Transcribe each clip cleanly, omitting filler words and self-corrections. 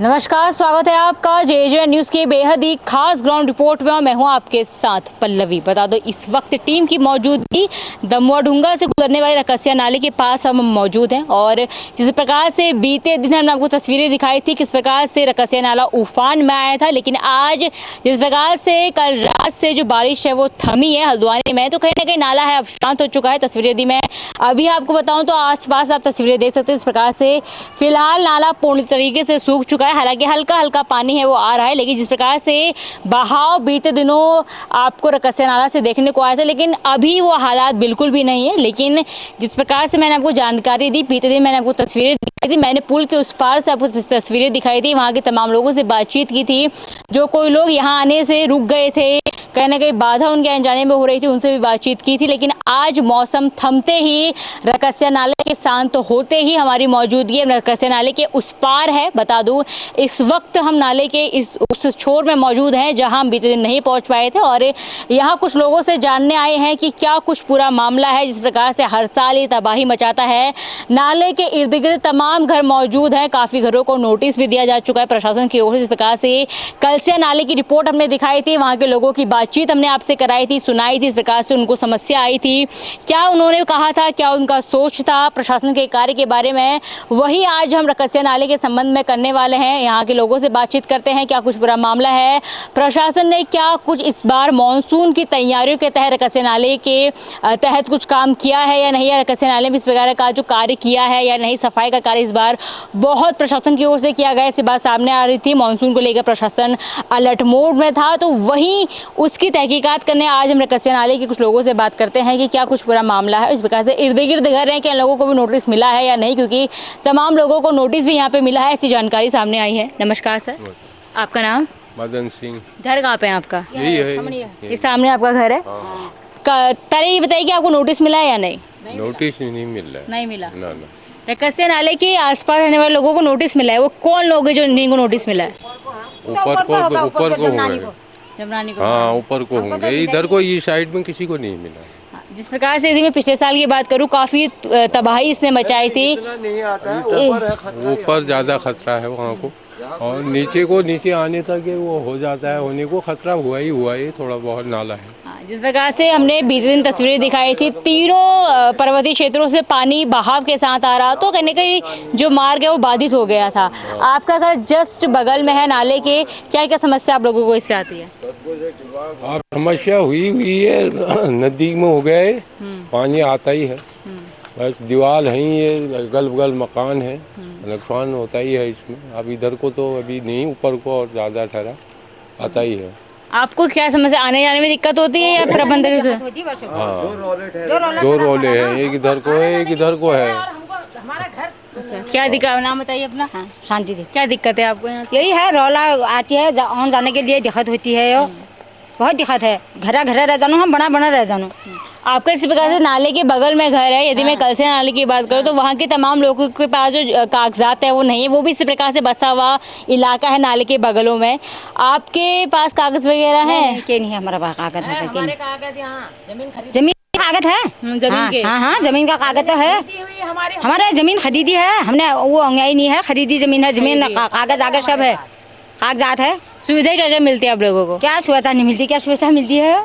नमस्कार, स्वागत है आपका जे न्यूज़ के बेहद ही खास ग्राउंड रिपोर्ट में और मैं हूं आपके साथ पल्लवी। बता दो इस वक्त टीम की मौजूदगी दमुआ ढूंगा से गुजरने वाले रकसिया नाले के पास हम मौजूद हैं और जिस प्रकार से बीते दिन हमने आपको तस्वीरें दिखाई थी किस प्रकार से रकसिया नाला उफान में आया था, लेकिन आज जिस प्रकार से कल रात से जो बारिश है वो थमी है हल्द्वानी में, तो कहीं ना कहीं नाला है अब शांत हो चुका है। तस्वीरें यदि मैं अभी आपको बताऊँ तो आसपास आप तस्वीरें देख सकते हैं। इस प्रकार से फिलहाल नाला पूर्ण तरीके से सूख चुका है, हालांकि हल्का हल्का पानी है वो आ रहा है, लेकिन जिस प्रकार से बहाव बीते दिनों आपको रकसिया नाला से देखने को आया था, लेकिन अभी वो हालात बिल्कुल भी नहीं है। लेकिन जिस प्रकार से मैंने आपको जानकारी दी, बीते दिन मैंने आपको तस्वीरें दिखाई थी, मैंने पुल के उस पार से आपको तस्वीरें दिखाई थी, वहाँ के तमाम लोगों से बातचीत की थी। जो कोई लोग यहाँ आने से रुक गए थे, कहीं ना कहीं बाधा उनके आने जाने में हो रही थी, उनसे भी बातचीत की थी। लेकिन आज मौसम थमते ही रकसिया नाले के शांत होते ही हमारी मौजूदगी रकसिया नाले के उस पार है। बता दूं इस वक्त हम नाले के उस छोर में मौजूद हैं जहां हम बीते दिन नहीं पहुंच पाए थे और यहां कुछ लोगों से जानने आए हैं कि क्या कुछ पूरा मामला है। जिस प्रकार से हर साल ये तबाही मचाता है, नाले के इर्द गिर्द तमाम घर मौजूद हैं, काफ़ी घरों को नोटिस भी दिया जा चुका है प्रशासन की ओर से। इस प्रकार से कलसिया नाले की रिपोर्ट हमने दिखाई थी, वहाँ के लोगों की बातचीत हमने आपसे कराई थी, सुनाई थी। इस प्रकार से उनको समस्या आई थी, क्या उन्होंने कहा था, क्या उनका सोच था प्रशासन के कार्य के बारे में, वही आज हम रकसिया नाले के संबंध में करने वाले हैं। यहाँ के लोगों से बातचीत करते हैं, क्या कुछ बुरा मामला है, प्रशासन ने क्या कुछ इस बार मानसून की तैयारियों के तहत रकसिया नाले के तहत कुछ काम किया है या नहीं, या रकसिया नाले में इस प्रकार का जो कार्य किया है या नहीं। सफाई का कार्य इस बार बहुत प्रशासन की ओर से किया गया, ऐसी बात सामने आ रही थी। मानसून को लेकर प्रशासन अलर्ट मोड में था, तो वहीं उसकी तहकीकात करने आज हम रकसिया नाले के कुछ लोगों से बात करते हैं कि क्या कुछ पूरा मामला है। इस प्रकार से इर्द गिर्द घर हैं, क्या लोगों को भी नोटिस मिला है या नहीं, क्योंकि तमाम लोगों को नोटिस भी यहाँ पे मिला है, ऐसी जानकारी सामने आई है। नमस्कार सर, आपका नाम? मदन सिंह। घर कहाँ पे है आपका? यही है, ये सामने आपका घर है। पहले ये बताइए कि आपको नोटिस मिला है या नहीं? नोटिस नहीं मिल रहा है। नहीं मिला ना ना। रकसिया नाले के आसपास रहने वाले लोगों को नोटिस मिला है, वो कौन लोग हैं जो जिनको नोटिस मिला है? ऊपर को होंगे। जमरानी को? हाँ, ऊपर को होंगे, इधर को ये साइड में किसी को नहीं मिला। जिस प्रकार से यदि मैं पिछले साल की बात करूं, काफी तबाही इसने मचाई थी। ऊपर ज्यादा खतरा है वहाँ को, और नीचे आने तक वो हो जाता है, होने को खतरा हुआ ही थोड़ा बहुत नाला है। जिस प्रकार से हमने बीते दिन तस्वीरें दिखाई थी, तीनों पर्वतीय क्षेत्रों से पानी बहाव के साथ आ रहा, तो कहीं ना कहीं जो मार्ग है वो बाधित हो गया था। आपका घर जस्ट बगल में है नाले के, क्या क्या समस्या आप लोगों को इससे आती है? अब समस्या हुई है, नदी में हो गए, पानी आता ही है, बस दीवार है, ये अगल बगल मकान है, नुकसान होता ही है इसमें। अब इधर को तो अभी नहीं, ऊपर को और ज़्यादा ठहरा आता ही है। आपको क्या समस्या, आने जाने में दिक्कत होती है या प्रबंधन से? हाँ, दो रोले हैं, एक इधर को है, एक इधर को है। क्या दिक्कत, नाम बताइए अपना? हाँ, शांति थी। क्या दिक्कत है आपको यहाँ? यही है, रौला आती है, आने जाने के लिए दिक्कत होती है, बहुत दिक्कत है। घर रह जानू, हम बना रह जानू। आपका इसी प्रकार से नाले के बगल में घर है, यदि मैं कलसिया नाले की बात करूँ तो वहाँ के तमाम लोगों के पास जो कागजात है वो नहीं है, वो भी इसी प्रकार से बसा हुआ इलाका है नाले के बगलों में। आपके पास कागज वगैरह हैं? के नहीं है हमारा पास कागज है, जमीन कागज है, जमीन के? हाँ, जमीन का कागज तो है, हमारे जमीन खरीदी है हमने, वो अंगाई नहीं है, खरीदी जमीन है, जमीन कागज सब है, कागजात है। सुविधा क्या क्या मिलती है आप लोगों को? क्या सुविधा नहीं मिलती, क्या सुविधा मिलती है?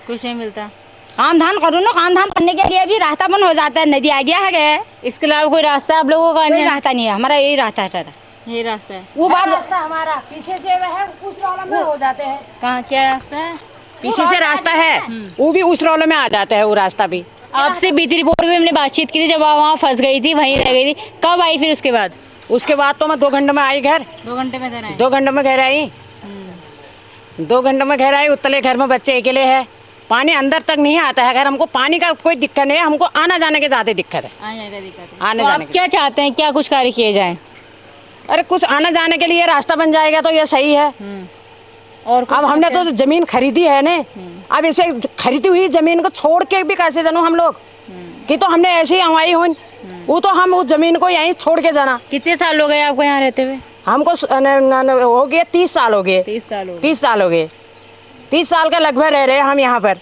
कुछ नहीं मिलता। काम धान करो ना, काम धान करने के लिए भी रास्ता बंद हो जाता है, नदी आ गया है। इसके अलावा कोई रास्ता आप लोगों का? कोई रास्ता नहीं है, हमारा यही रास्ता है सर। यही रास्ता है? वो बात रास्ता हमारा पीछे से है, उस रोला में हो जाते हैं। कहाँ, क्या रास्ता है? पीछे से रास्ता है, वो भी उस रोले में आ जाता है, वो रास्ता भी। आपसे बीती रिपोर्ट में हमने बातचीत की थी, जब आप वहाँ फंस गई थी, वहीं रह गई थी, कब आई फिर उसके बाद? उसके बाद तो मैं 2 घंटे में आई घर। 2 घंटे में घर आई? 2 घंटे में घर आई, 2 घंटे में घर आई। उतले घर में बच्चे अकेले है, पानी अंदर तक नहीं आता है। अगर हमको पानी का कोई दिक्कत नहीं है, हमको आना जाने की ज्यादा दिक्कत है। आने जाने आप क्या चाहते हैं, क्या कुछ कार्य किए जाएं? अरे कुछ आने जाने के लिए रास्ता बन जाएगा तो ये सही है। और अब हमने तो जमीन खरीदी है ने, अब इसे खरीदी हुई जमीन को छोड़ के भी कैसे जानू हम लोग, कि तो हमने ऐसे ही हवाई हो, वो तो हम उस जमीन को यहीं छोड़ के जाना। कितने साल हो गए आपको यहाँ रहते हुए? हमको हो गए 30 साल हो गए। 30 साल हो गए। 30 साल हो गए, 30 साल का लगभग रह रहे हम यहाँ पर।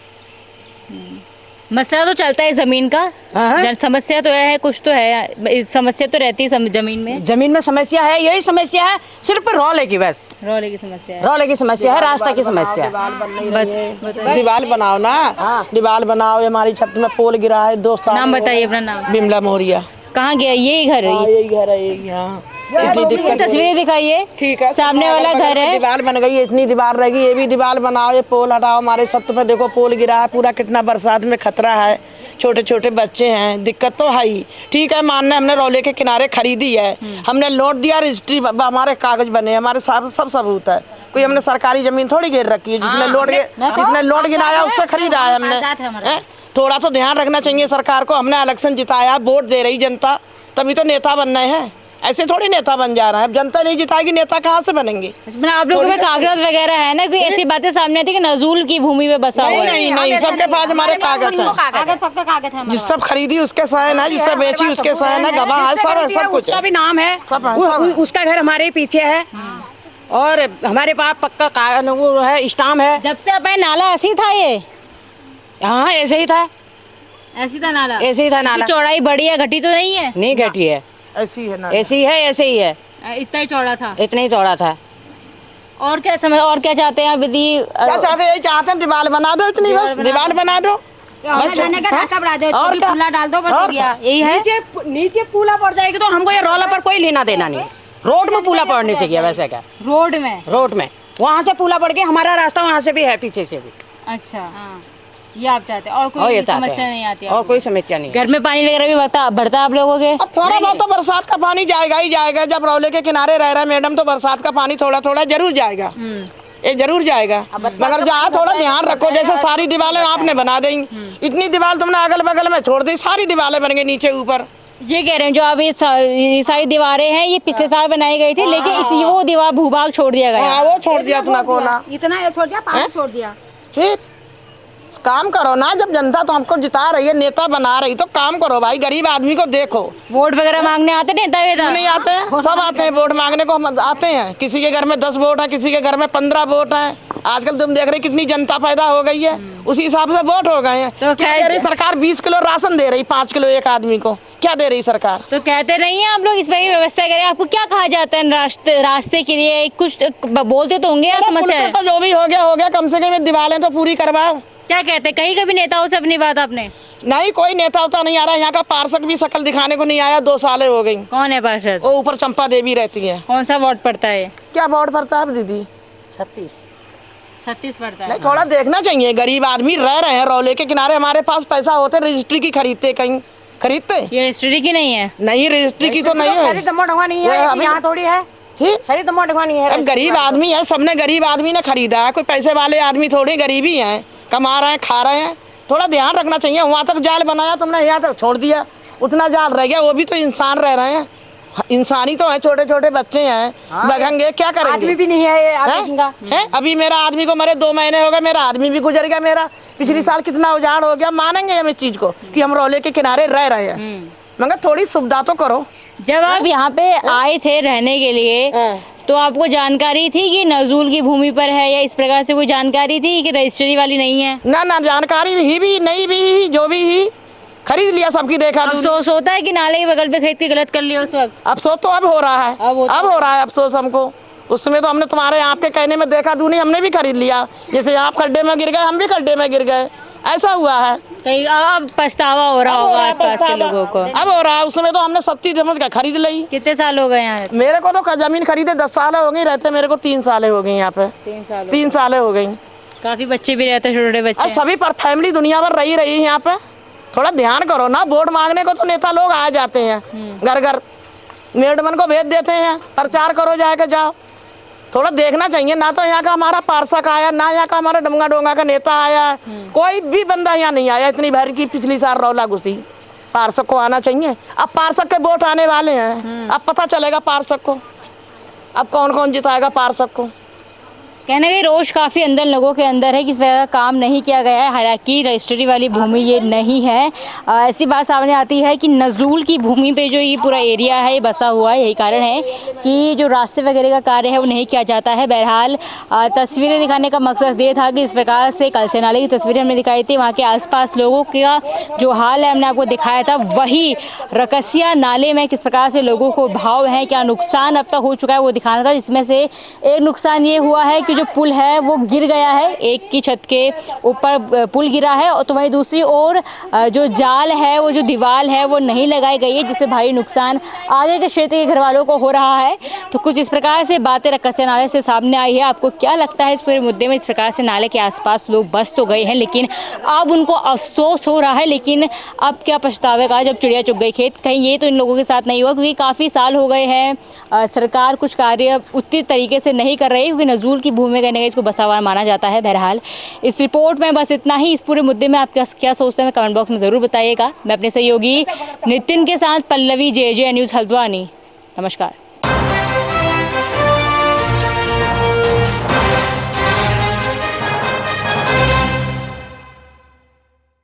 मसला तो चलता है जमीन का, हाँ। समस्या तो है, कुछ तो है, इस समस्या तो रहती है जमीन में। जमीन में समस्या है, यही समस्या है, सिर्फ रौले की, बस रौले की समस्या है। रौले की समस्या है, रास्ता की समस्या है। दीवार बनाओ ना, दीवार बनाओ। ये हमारी छत में पोल गिरा है 2 साल। नाम बताइए अपना नाम। बिमला मोरिया। कहाँ गया ये घर है? यही घर है, यही यहाँ। ये तस्वीरें दिखाइए। ठीक है, सामने वाला घर है। दीवार बन गई, इतनी दीवार रहेगी, ये भी दीवार बनाओ, ये पोल हटाओ। हमारे छत पे देखो पोल गिरा है पूरा, कितना बरसात में खतरा है, छोटे छोटे बच्चे हैं, दिक्कत तो है ही। ठीक है, मानना हमने रौले के किनारे खरीदी है, हमने लोट दिया, रजिस्ट्री हमारे कागज बने, हमारे सब सबूत है। कोई हमने सरकारी जमीन थोड़ी गिर रखी है, जिसने लोड गिराया उससे खरीदा है हमने। थोड़ा तो ध्यान रखना चाहिए सरकार को। हमने इलेक्शन जिताया, वोट दे रही जनता, तभी तो नेता बनना है। ऐसे थोड़ी नेता बन जा रहा है। अब जनता नहीं जिताएगी, नेता कहाँ से बनेंगे? आप लोगों के कागजात वगैरह है ना, कोई ऐसी बातें सामने आती है कि नजूल की भूमि में बसा हुआ है? नहीं नहीं, सबके पास हमारे कागज है। कागज है। जिस सब खरीदी उसके साइन है, जिससे बेची उसके साइन है, गवाह है, सब है, सब कुछ उसका है। भी नाम है, उसका घर हमारे पीछे है और हमारे पास पक्का वो है, स्टाम्प है। जब से अपने नाला ऐसी था ये? हाँ, ऐसे ही था, ऐसी था नाला? ऐसे ही था नाला। चौड़ाई बड़ी है, घटी तो नहीं है? नहीं घटी है, ऐसी है ना, ऐसी है, ऐसे ही है, इतना ही चौड़ा था? इतना ही चौड़ा था। और क्या चाहते हैं विधि? क्या चाहते हैं? यही चाहते हैं दीवार बना दो, इतनी बस दीवार बना दो, जाने का रास्ता बढ़ा दो, और क्या? खुला डाल दो, बस और हो गया। यही है। नीचे पुला पड़ जाएगी तो हमको ये रोला पर कोई लेना देना नहीं। रोड में पुला पड़ने चाहिए, वैसे क्या रोड में? रोड में वहाँ से पुला पड़ के हमारा रास्ता वहाँ से भी है, पीछे से भी। अच्छा, ये आप चाहते हैं? और और कोई ये चाहते समस्या हैं। नहीं आती? और कोई समस्या नहीं है। घर में पानी वगैरह भी बढ़ता है आप लोगों के? अब थोड़ा बहुत तो बरसात का पानी जाएगा ही जाएगा। जब रौले के किनारे रह रहा है मैडम, तो बरसात का पानी थोड़ा थोड़ा जरूर जाएगा, ये जरूर जाएगा। मगर जहाँ थोड़ा ध्यान रखो, जैसे सारी दीवारें आपने बना दी, इतनी दीवार तुमने अगल बगल में छोड़ दी, सारी दीवारें बन गई नीचे ऊपर। ये कह रहे हैं जो अब ये सारी दीवारें हैं, ये पिछले साल बनाई गई थी, लेकिन वो दीवार भूभाग छोड़ दिया गया। हाँ, वो छोड़ दिया अपना कोना। इतना ये छोड़ दिया, पानी छोड़ दिया। ठीक, काम करो ना। जब जनता तो हमको जिता रही है, नेता बना रही, तो काम करो भाई, गरीब आदमी को देखो। वोट वगैरह मांगने आते नेता वेता? नहीं आते हैं, सब आते हैं वोट मांगने को, हम आते हैं। किसी के घर में 10 वोट है, किसी के घर में 15 वोट है। आजकल तुम देख रहे कितनी जनता पैदा हो गई है, उसी हिसाब से वोट हो गए हैं। तो क्या कह रही सरकार? 20 किलो राशन दे रही, 5 किलो एक आदमी को। क्या दे रही सरकार? तो कहते नहीं है आप लोग इस पर व्यवस्था करें? आपको क्या कहा जाता है रास्ते के लिए? कुछ बोलते तो होंगे आप? समस्या है तो जो भी हो गया, कम से कम दीवारें तो पूरी करवाओ। क्या कहते हैं? कहीं कभी नेताओं से अपनी बात आपने? नहीं, कोई नेता होता नहीं आ रहा। यहाँ का पार्षद भी शकल दिखाने को नहीं आया, 2 साल हो गई। कौन है पार्षद? वो ऊपर चंपा देवी रहती है। कौन सा वार्ड पड़ता है? क्या वार्ड पड़ता है दीदी? 36 पड़ता है। नहीं, थोड़ा देखना चाहिए। गरीब आदमी रह रहे हैं रौले के किनारे, हमारे पास पैसा होते रजिस्ट्री की खरीदते, कहीं खरीदते। ये रजिस्ट्री की नहीं है? नहीं, रजिस्ट्री की तो नहीं है। सारी दमो ढंगवा नहीं है, यहाँ थोड़ी है, ठीक, सारी दमो ढंगवा नहीं है। अब गरीब आदमी है, सबने गरीब आदमी ने खरीदा है। कोई पैसे वाले आदमी थोड़ी गरीबी है, कमा रहे हैं, खा रहे हैं। थोड़ा ध्यान रखना चाहिए। वहाँ तक जाल बनाया तुमने, यहाँ तक छोड़ दिया, उतना जाल रह गया। वो भी तो इंसान रह रहे हैं, इंसानी तो है, छोटे छोटे बच्चे हैं, भगेंगे, क्या करेंगे? आदमी भी नहीं है ये आदमी का। है? अभी मेरा आदमी को मरे 2 महीने हो गए, मेरा आदमी भी गुजर गया। मेरा पिछली साल कितना उजाड़ हो गया। मानेंगे हम इस चीज को कि हम रौले के किनारे रह रहे हैं, मगर थोड़ी सुविधा तो करो। जब आप यहाँ पे आए थे रहने के लिए, तो आपको जानकारी थी कि नजूल की भूमि पर है, या इस प्रकार से कोई जानकारी थी कि रजिस्ट्री वाली नहीं है? ना, जानकारी भी नहीं भी, जो भी ही खरीद लिया, सबकी देखा। अफसोस होता है कि नाले के बगल पे खरीद के गलत कर लिया उस वक्त? अफसोस तो अब हो रहा है, अब हो रहा है अफसोस हमको। उसमें तो हमने तुम्हारे आपके कहने में देखा दूनी, हमने भी खरीद लिया। जैसे आप खड्डे में गिर गए, हम भी खड्डे में गिर गए, ऐसा हुआ है। कहीं अब पछतावा हो रहा होगा आसपास के लोगों को? अब हो रहा है। उसमें तो हमने सत्ती समझ के खरीद ली। कितने साल हो गए यहाँ? मेरे को तो जमीन खरीदे 10 साल हो गई, रहते मेरे को 3 साल हो गई यहाँ पे। 3 साल हो गई। काफी बच्चे भी रहते, छोटे छोटे और बच्चे। सभी पर फैमिली दुनिया भर रही है यहाँ पे। थोड़ा ध्यान करो ना। वोट मांगने को तो नेता लोग आ जाते हैं, घर घर मेडमन को भेज देते हैं, प्रचार करो जाके जाओ। थोड़ा देखना चाहिए ना। तो यहाँ का हमारा पार्षद आया ना, यहाँ का हमारा डमगा डोंगा का नेता आया, कोई भी बंदा यहाँ नहीं आया। इतनी भर की पिछली साल रौला घुसी। पार्षद को आना चाहिए। अब पार्षद के वोट आने वाले हैं, अब पता चलेगा पार्षद को अब कौन कौन जिताएगा पार्षद को। कहने का रोष काफ़ी अंदर लोगों के अंदर है कि इस वजह का काम नहीं किया गया है। हालांकि रजिस्ट्री वाली भूमि ये नहीं है। ऐसी बात सामने आती है कि नजरूल की भूमि पे जो ये पूरा एरिया है ये बसा हुआ है। यही कारण है कि जो रास्ते वगैरह का कार्य है वो नहीं किया जाता है। बहरहाल तस्वीरें दिखाने का मकसद ये था कि इस प्रकार से कलसे नाले की तस्वीरें हमने दिखाई थी। वहाँ के आसपास लोगों का जो हाल है हमने आपको दिखाया था। वही रकसिया नाले में किस प्रकार से लोगों को भाव है, क्या नुकसान अब तक हो चुका है वो दिखाना था। जिसमें से एक नुकसान ये हुआ है कि जो पुल है वो गिर गया है, एक की छत के ऊपर पुल गिरा है। और तो वहीं दूसरी ओर जो जाल है, वो जो दीवार है वो नहीं लगाई गई है, जिससे भारी नुकसान आगे के क्षेत्र के घर वालों को हो रहा है। तो कुछ इस प्रकार से बातें रकसिया नाले से सामने आई है। आपको क्या लगता है इस पूरे मुद्दे में? इस प्रकार से नाले के आसपास लोग बस तो गए हैं, लेकिन अब उनको अफसोस हो रहा है। लेकिन अब क्या पछतावेगा जब चिड़िया चुग गई खेत? कहीं ये तो इन लोगों के साथ नहीं हुआ, क्योंकि काफ़ी साल हो गए हैं सरकार कुछ कार्य उचित तरीके से नहीं कर रही, क्योंकि नजरूल की भूमि में कहने का इसको बसावार माना जाता है। बहरहाल इस रिपोर्ट में बस इतना ही। इस पूरे मुद्दे में आप क्या सोचते हैं कमेंट बॉक्स में ज़रूर बताइएगा। मैं अपने सहयोगी नितिन के साथ पल्लवी, JJ न्यूज़ हल्द्वानी। नमस्कार।